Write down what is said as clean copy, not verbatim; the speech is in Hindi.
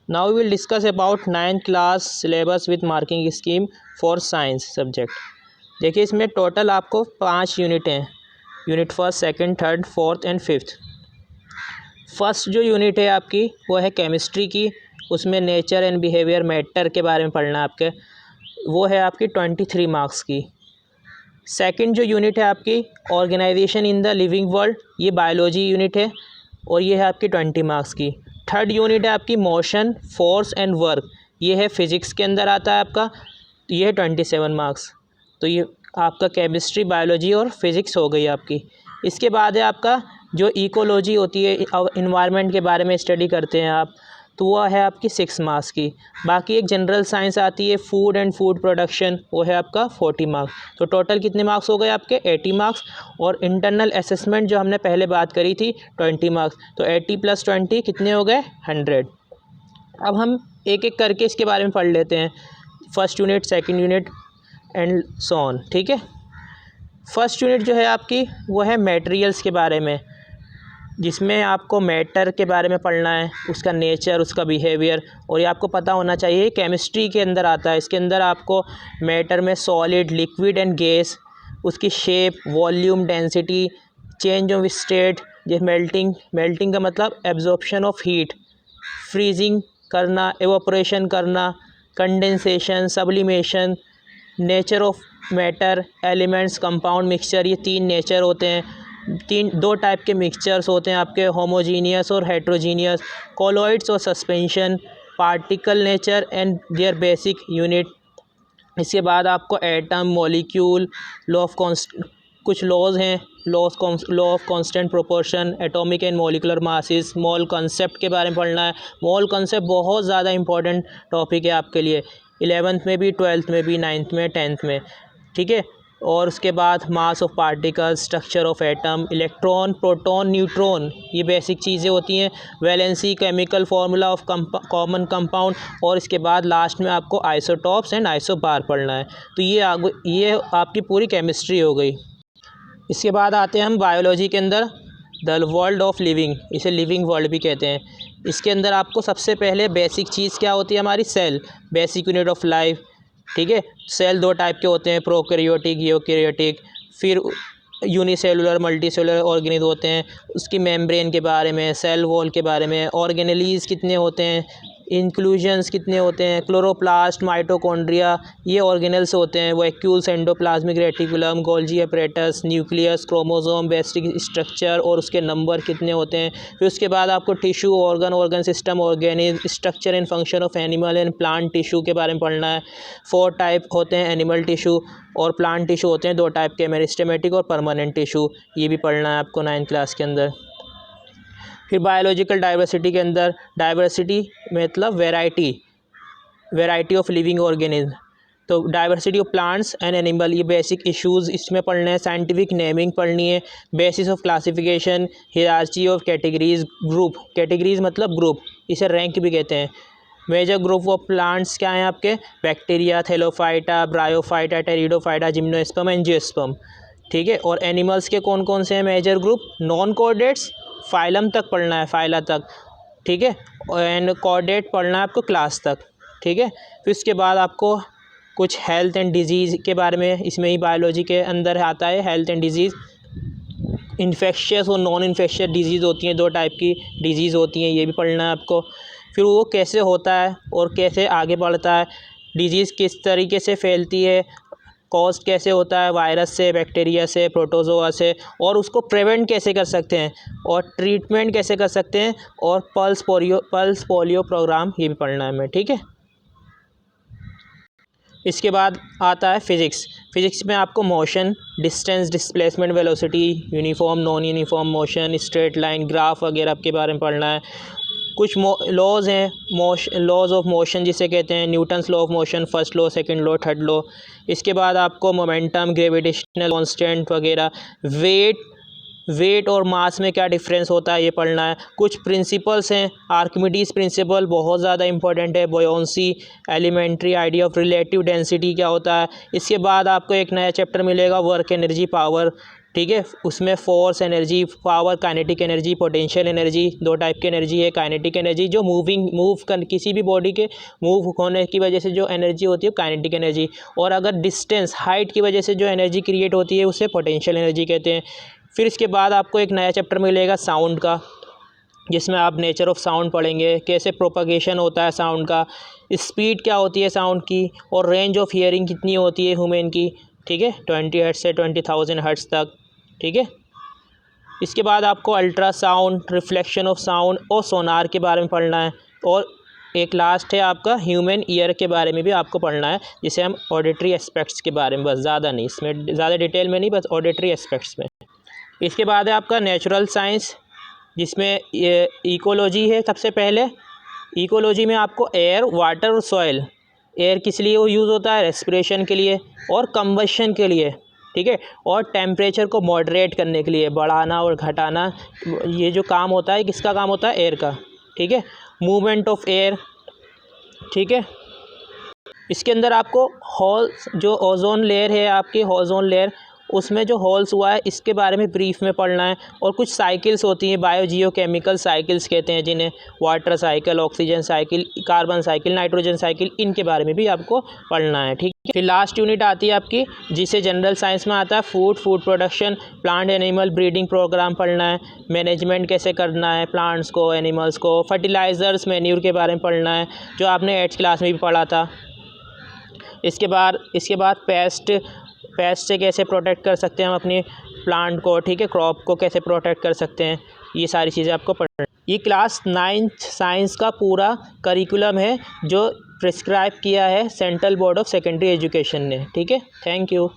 Now we will discuss about 9th class syllabus with marking scheme for science subject. देखिए इसमें टोटल आपको 5 यूनिट हैं, unit first, second, third, fourth and fifth. First जो यूनिट है आपकी वो है केमिस्ट्री की, उसमें नेचर एंड बिहेवियर मैटर के बारे में पढ़ना है आपके, वो है आपकी 23 मार्क्स की। सेकंड जो यूनिट है आपकी organisation in the living world, ये बायोलॉजी यूनिट है और ये है आपकी 20 मार्क्स की। थर्ड यूनिट है आपकी मोशन, फोर्स एंड वर्क, ये है फिज़िक्स के अंदर आता है आपका, ये है 27 मार्क्स। तो ये आपका केमिस्ट्री, बायोलॉजी और फिज़िक्स हो गई आपकी। इसके बाद है आपका जो इकोलॉजी होती है, इन्वायरमेंट के बारे में स्टडी करते हैं आप, तो वो है आपकी 6 मार्क्स की। बाकी एक जनरल साइंस आती है फूड एंड फूड प्रोडक्शन, वो है आपका 40 मार्क्स। तो टोटल कितने मार्क्स हो गए आपके 80 मार्क्स। और इंटरनल असेसमेंट जो हमने पहले बात करी थी 20 मार्क्स, तो 80 + 20 कितने हो गए 100। अब हम एक एक करके इसके बारे में पढ़ लेते हैं, first unit, second unit and so on. ठीक है, फर्स्ट यूनिट जो है आपकी वो है मटेरियल्स के बारे में, जिसमें आपको मैटर के बारे में पढ़ना है, उसका नेचर, उसका बिहेवियर। और ये आपको पता होना चाहिए केमिस्ट्री के अंदर आता है। इसके अंदर आपको मैटर में सॉलिड, लिक्विड एंड गैस, उसकी shape, volume, density, change of state, जैसे मेल्टिंग का मतलब एब्जॉर्प्शन ऑफ हीट, फ्रीजिंग करना, एवोपरेशन करना, condensation, sublimation, nature of matter, elements, compound, mixture, ये 3 नेचर होते हैं। 2 टाइप के मिक्सचर्स होते हैं आपके, होमोजीनियस और हेट्रोजीनियस, कॉलॉइड्स और suspension, particle nature and their basic unit. इसके बाद आपको एटम, मॉलिक्यूल, लॉ ऑफ कुछ लॉज हैं, law of constant proportion, atomic and molecular masses, mole concept के बारे में पढ़ना है। मोल कॉन्सेप्ट बहुत ज़्यादा इंपॉर्टेंट टॉपिक है आपके लिए, 11th में भी, 12th में भी, 9th में, 10th में। ठीक है, और उसके बाद mass of particles, structure of atom, electron, proton, neutron, ये बेसिक चीज़ें होती हैं। Valency, chemical formula of common compound, और इसके बाद लास्ट में आपको आइसोटॉप्स एंड आइसोबार पढ़ना है। तो ये आपकी पूरी केमिस्ट्री हो गई। इसके बाद आते हैं हम बायोलॉजी के अंदर, द वर्ल्ड ऑफ लिविंग, इसे लिविंग वर्ल्ड भी कहते हैं। इसके अंदर आपको सबसे पहले बेसिक चीज़ क्या होती है हमारी, cell, basic unit of life. ठीक है, सेल 2 टाइप के होते हैं, प्रोकैरियोटिक, यूकैरियोटिक। फिर यूनिसेलुलर, मल्टीसेलुलर ऑर्गेनिज्म होते हैं, उसकी मेम्ब्रेन के बारे में, सेल वॉल के बारे में, ऑर्गेनेलीज कितने होते हैं, इंक्लूजन्स कितने होते हैं, क्लोरोप्लास्ट, माइटोकॉन्ड्रिया, ये ऑर्गेनेल्स होते हैं, vacuoles, endoplasmic reticulum, Golgi apparatus, nucleus, chromosome, basic structure और उसके नंबर कितने होते हैं। फिर उसके बाद आपको tissue, organ system, organism, structure and function of animal and plant tissue के बारे में पढ़ना है। 4 टाइप होते हैं एनिमल टिश्यू, और प्लांट टिश्यू होते हैं 2 टाइप के, मेरिस्टेमेटिक और परमानेंट टिश्यू, ये भी पढ़ना है आपको 9th क्लास के अंदर। फिर बायोलॉजिकल डाइवर्सिटी के अंदर, डाइवर्सिटी मतलब वैरायटी ऑफ लिविंग ऑर्गेनिज्म, तो diversity of plants and animal, ये बेसिक इश्यूज़ इसमें पढ़ने हैं। साइंटिफिक नेमिंग पढ़नी है, basis of classification, hierarchy of categories, group, categories मतलब ग्रुप, इसे रैंक भी कहते हैं। मेजर ग्रुप ऑफ प्लांट्स क्या हैं आपके, bacteria, thallophyta, bryophyta, pteridophyta, gymnosperm, angiosperm. ठीक है, और एनिमल्स के कौन कौन से हैं major group, non chordates, phylum तक पढ़ना है, फाइला तक। ठीक है, एंड कॉर्डेट पढ़ना है आपको क्लास तक। ठीक है, फिर उसके बाद आपको कुछ हेल्थ एंड डिजीज़ के बारे में, इसमें ही बायोलॉजी के अंदर आता है हेल्थ एंड डिजीज़। इन्फेक्शियस और नॉन इन्फेक्शियस डिजीज़ होती हैं, 2 टाइप की डिजीज़ होती हैं, ये भी पढ़ना है आपको। फिर वो कैसे होता है और कैसे आगे बढ़ता है, डिजीज़ किस तरीके से फैलती है, कॉज कैसे होता है, वायरस से, बैक्टीरिया से, प्रोटोजोआ से, और उसको प्रिवेंट कैसे कर सकते हैं और ट्रीटमेंट कैसे कर सकते हैं, और पल्स पोलियो प्रोग्राम, ये भी पढ़ना है हमें। ठीक है, इसके बाद आता है फिज़िक्स में आपको motion, distance, displacement, velocity, uniform, non uniform motion, straight line, graph वगैरह के बारे में पढ़ना है। कुछ लॉज हैं, लॉज ऑफ मोशन जिसे कहते हैं, Newton's law of motion, first law, second law, third law. इसके बाद आपको मोमेंटम, ग्रेविटेशनल कांस्टेंट वगैरह, वेट और मास में क्या डिफरेंस होता है ये पढ़ना है। कुछ प्रिंसिपल्स हैं, आर्किमिडीज प्रिंसिपल बहुत ज़्यादा इंपॉर्टेंट है, buoyancy, elementary idea of relative density क्या होता है। इसके बाद आपको एक नया चैप्टर मिलेगा, वर्क एनर्जी पावर। ठीक है। उसमें force energy, power, kinetic energy, potential energy, दो टाइप की एनर्जी है। काइनेटिक एनर्जी जो किसी भी बॉडी के मूव होने की वजह से जो एनर्जी होती है काइनेटिक एनर्जी, और अगर डिस्टेंस हाइट की वजह से जो एनर्जी क्रिएट होती है उसे पोटेंशियल एनर्जी कहते हैं। फिर इसके बाद आपको एक नया चैप्टर मिलेगा साउंड का, जिसमें आप नेचर ऑफ साउंड पढ़ेंगे, कैसे प्रोपगेशन होता है साउंड का, स्पीड क्या होती है साउंड की, और रेंज ऑफ हियरिंग कितनी होती है ह्यूमन की, ठीक है, 20 हर्ट्ज से 20,000 हर्ट्ज तक, ठीक है। इसके बाद आपको अल्ट्रासाउंड, रिफ्लेक्शन ऑफ साउंड और सोनार के बारे में पढ़ना है, और एक लास्ट है आपका ह्यूमन ईयर के बारे में भी आपको पढ़ना है, जिसे हम ऑडिटरी एस्पेक्ट्स के बारे में, बस ज़्यादा नहीं, इसमें ज़्यादा डिटेल में नहीं, बस ऑडिटरी एस्पेक्ट्स में। इसके बाद है आपका नेचुरल साइंस, जिसमें ये इकोलॉजी है। सबसे पहले इकोलॉजी में आपको एयर, वाटर और सॉइल, एयर किस लिए वो यूज़ होता है, रेस्पिरेशन के लिए और कंबशन के लिए, ठीक है, और टेम्परेचर को मॉडरेट करने के लिए, बढ़ाना और घटाना, ये जो काम होता है किसका काम होता है, एयर का, ठीक है। मूवमेंट ऑफ एयर, ठीक है। इसके अंदर आपको होल्स, जो ओजोन लेयर है आपकी, ओजोन लेयर, उसमें जो होल्स हुआ है इसके बारे में ब्रीफ में पढ़ना है, और कुछ साइकिल्स होती हैं, बायोजियोकेमिकल साइकिल्स कहते हैं जिन्हें, water cycle, oxygen cycle, carbon cycle, nitrogen cycle, इनके बारे में भी आपको पढ़ना है, ठीक है। फिर लास्ट यूनिट आती है आपकी, जिसे जनरल साइंस में आता है food production, plant animal breeding programme पढ़ना है, मैनेजमेंट कैसे करना है प्लांट्स को, एनिमल्स को, फर्टिलाइज़र्स, मैन्यूर के बारे में पढ़ना है, जो आपने 8th क्लास में भी पढ़ा था। इसके बाद पेस्ट से कैसे प्रोटेक्ट कर सकते हैं हम अपनी प्लांट को, ठीक है, क्रॉप को कैसे प्रोटेक्ट कर सकते हैं, ये सारी चीज़ें आपको पढ़ना है। ये क्लास 9th साइंस का पूरा करिकुलम है जो प्रिस्क्राइब किया है central board of secondary education ने, ठीक है। Thank you.